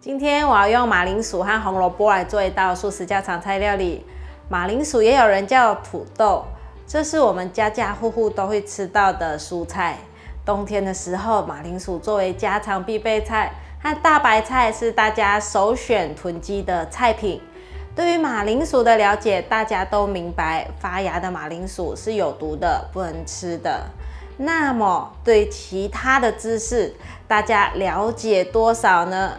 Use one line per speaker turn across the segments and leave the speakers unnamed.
今天我要用马铃薯和红萝卜来做一道素食家常菜料理。马铃薯也有人叫土豆，这是我们家家户户都会吃到的蔬菜。冬天的时候，马铃薯作为家常必备菜，和大白菜是大家首选囤积的菜品。对于马铃薯的了解，大家都明白，发芽的马铃薯是有毒的，不能吃的。那么，对其他的知识，大家了解多少呢？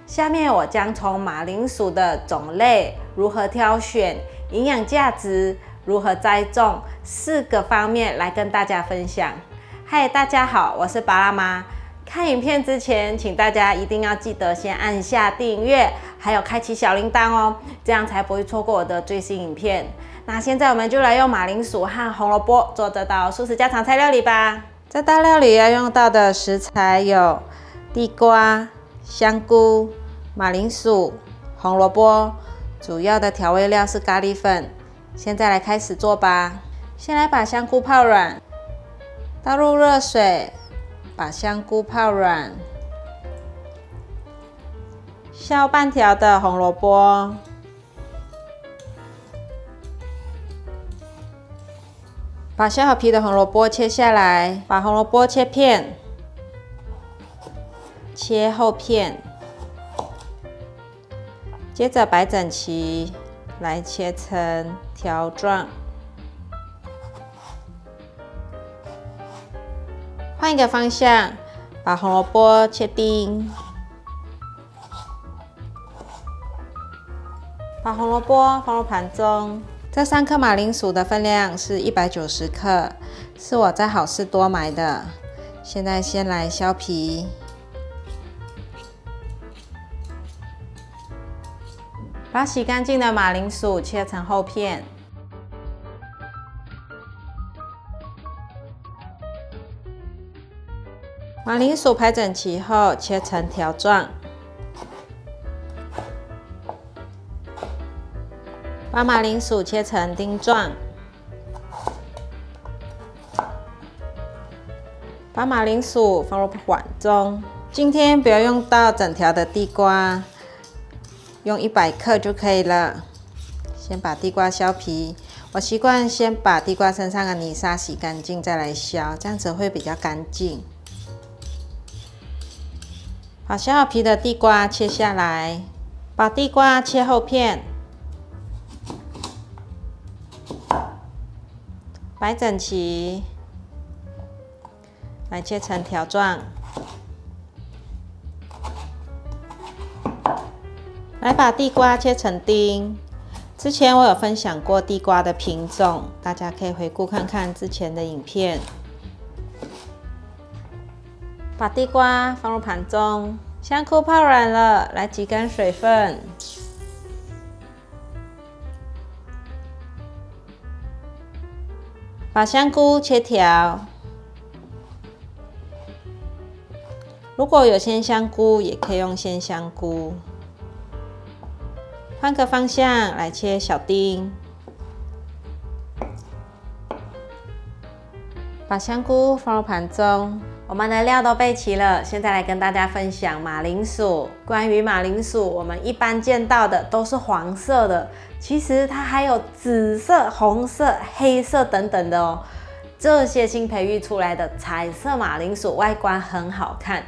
下面我将从马铃薯的种类、如何挑选、营养价值、如何栽种4个方面来跟大家分享。嗨，大家好，我是巴拉妈。看影片之前，请大家一定要记得先按下订阅，还有开启小铃铛哦，这样才不会错过我的最新影片。那现在我们就来用马铃薯和红萝卜做这道素食家常菜料理吧。这道料理要用到的食材有地瓜、香菇、马铃薯、红萝卜，主要的调味料是咖喱粉。现在来开始做吧。先来把香菇泡软，倒入热水，把香菇泡软。削半条的红萝卜，把削好皮的红萝卜切下来，把红萝卜切片，切厚片。接着摆整齐，来切成条状。换一个方向，把红萝卜切丁，把红萝卜放入盘中。这3颗马铃薯的分量是190克，是我在好事多买的。现在先来削皮。把洗干净的马铃薯切成厚片，马铃薯排整齐后切成条状，把马铃薯切成丁状，把马铃薯放入碗中。今天不要用到整条的地瓜，用100克就可以了。先把地瓜削皮，我习惯先把地瓜身上的泥沙洗干净，再来削，这样子会比较干净。把削好皮的地瓜切下来，把地瓜切厚片，摆整齐，来切成条状。来把地瓜切成丁。之前我有分享过地瓜的品种，大家可以回顾看看之前的影片。把地瓜放入盘中，香菇泡软了，来挤干水分。把香菇切条，如果有鲜香菇，也可以用鲜香菇。换个方向来切小丁，把香菇放入盘中。我们的料都备齐了，现在来跟大家分享马铃薯。关于马铃薯，我们一般见到的都是黄色的，其实它还有紫色、红色、黑色等等的哦。这些新培育出来的彩色马铃薯外观很好看。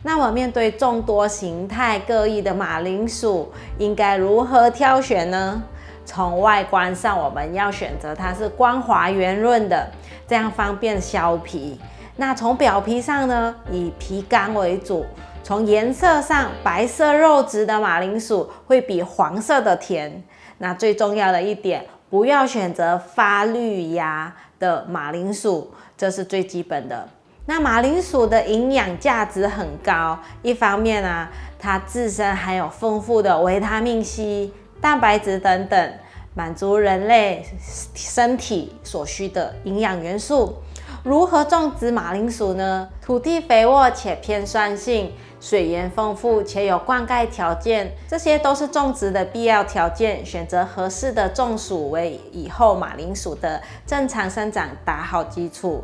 那么面对众多形态各异的马铃薯，应该如何挑选呢？从外观上，我们要选择它是光滑圆润的，这样方便削皮。那从表皮上呢，以皮干为主。从颜色上，白色肉质的马铃薯会比黄色的甜。那最重要的一点，不要选择发绿芽的马铃薯，这是最基本的。那马铃薯的营养价值很高，一方面啊，它自身含有丰富的维他命 C、蛋白质等等，满足人类身体所需的营养元素。如何种植马铃薯呢？土地肥沃且偏酸性，水源丰富且有灌溉条件，这些都是种植的必要条件。选择合适的种属，为以后马铃薯的正常生长打好基础。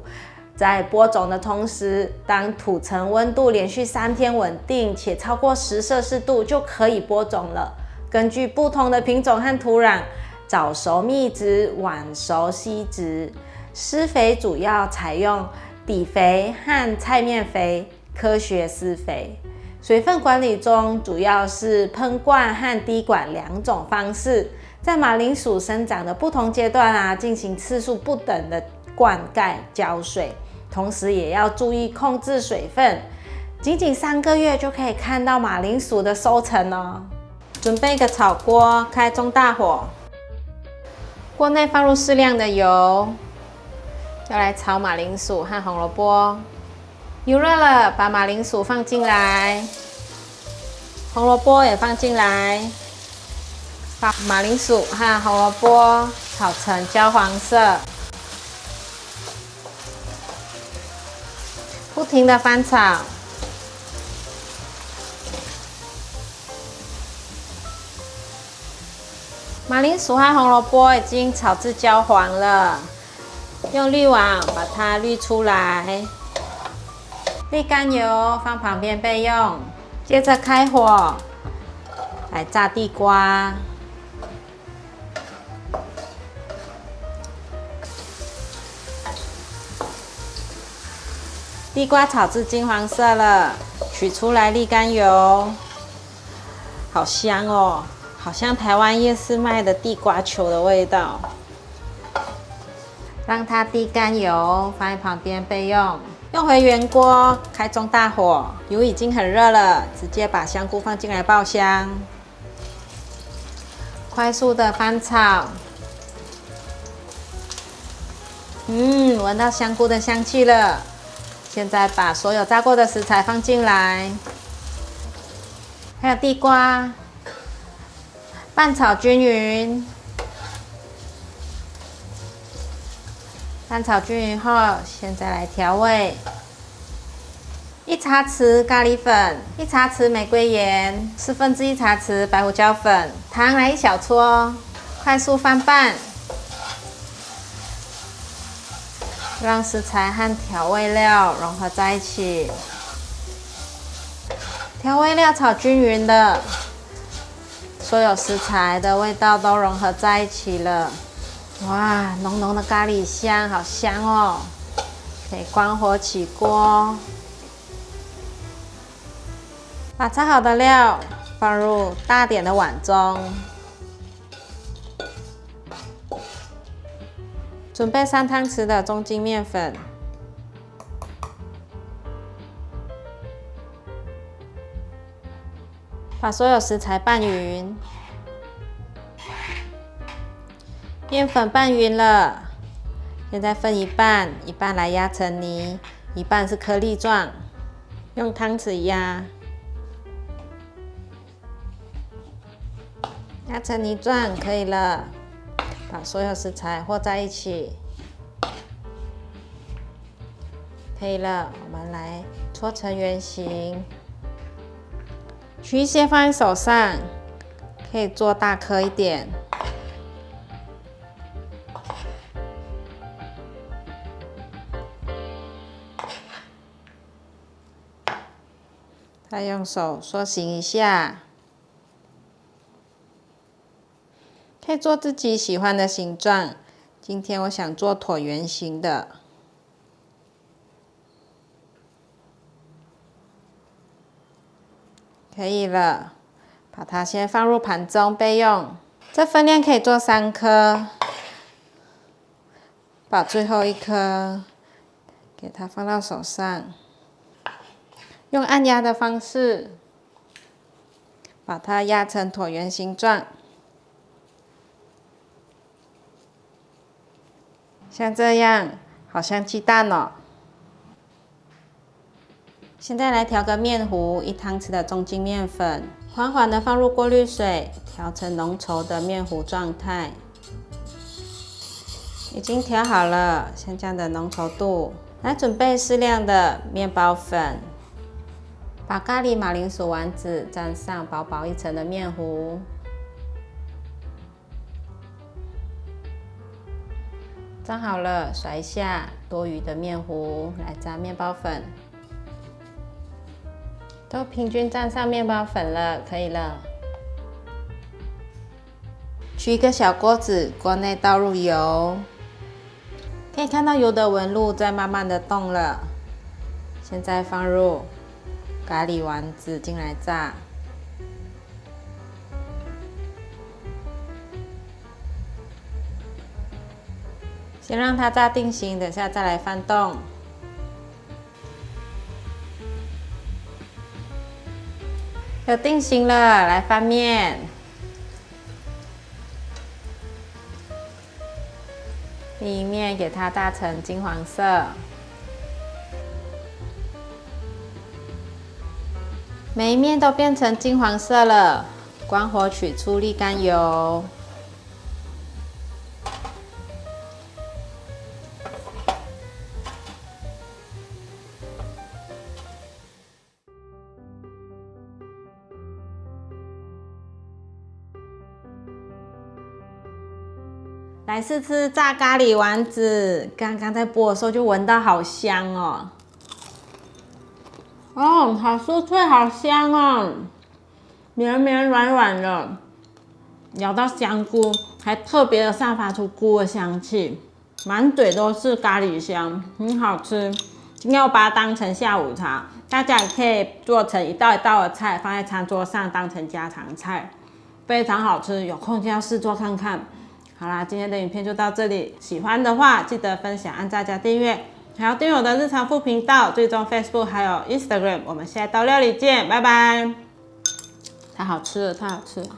在播种的同时，当土层温度连续3天稳定且超过10摄氏度，就可以播种了。根据不同的品种和土壤，早熟密植、晚熟稀植。施肥主要采用底肥和菜面肥，科学施肥。水分管理中主要是喷灌和滴管2种方式。在马铃薯生长的不同阶段进行次数不等的灌溉浇水。同时也要注意控制水分，仅3个月就可以看到马铃薯的收成哦。准备一个炒锅，开中大火，锅内放入适量的油，要来炒马铃薯和红萝卜。油热了，把马铃薯放进来，红萝卜也放进来，把马铃薯和红萝卜炒成焦黄色。不停的翻炒，马铃薯和红萝卜已经炒至焦黄了，用滤网把它滤出来，沥干油放旁边备用。接着开火来炸地瓜。地瓜炒至金黄色了，取出来沥干油，好香哦，好像台湾夜市卖的地瓜球的味道。让它滴干油，放在旁边备用。用回原锅，开中大火，油已经很热了，直接把香菇放进来爆香，快速的翻炒。闻到香菇的香气了。现在把所有炸过的食材放进来，还有地瓜，拌炒均匀。拌炒均匀后，现在来调味：1茶匙咖喱粉，1茶匙玫瑰盐，1/4茶匙白胡椒粉，糖来1小撮，快速翻拌。让食材和调味料融合在一起，调味料炒均匀了，所有食材的味道都融合在一起了。哇，浓浓的咖喱香，好香哦！可以关火起锅，把炒好的料放入大点的碗中。准备3汤匙的中筋面粉，把所有食材拌匀。面粉拌匀了，现在分一半，一半来压成泥，一半是颗粒状，用汤匙压，压成泥状可以了。把所有食材和在一起，可以了。我们来搓成圆形，取一些放在手上，可以做大颗一点。再用手塑形一下。可以做自己喜欢的形状。今天我想做椭圆形的，可以了。把它先放入盘中备用。这分量可以做3颗，把最后1颗给它放到手上，用按压的方式把它压成椭圆形状。像这样，好像鸡蛋哦。现在来调个面糊，1汤匙的中筋面粉，缓缓的放入过滤水，调成浓稠的面糊状态。已经调好了，像这样的浓稠度。来准备适量的面包粉，把咖喱马铃薯丸子蘸上薄薄1层的面糊。粘好了，甩一下多余的面糊来沾面包粉，都平均沾上面包粉了，可以了。取一个小锅子，锅内倒入油，可以看到油的纹路在慢慢的动了。现在放入咖喱丸子进来炸，先让它炸定型，等下再来翻动。有定型了，来翻面。另一面给它炸成金黄色，每一面都变成金黄色了。关火取出沥干油，来试吃炸咖喱丸子，刚刚在剥的时候就闻到好香哦。哦，好酥脆，好香哦，绵绵软软的，咬到香菇，还特别的散发出菇的香气，满嘴都是咖喱香，很好吃。今天我把它当成下午茶，大家也可以做成一道一道的菜，放在餐桌上当成家常菜，非常好吃。有空就要试做看看。好啦，今天的影片就到这里。喜欢的话，记得分享、按赞、加订阅，还要订阅我的日常副频道，追踪 Facebook 还有 Instagram。我们下一道料理见，拜拜！太好吃了，太好吃了。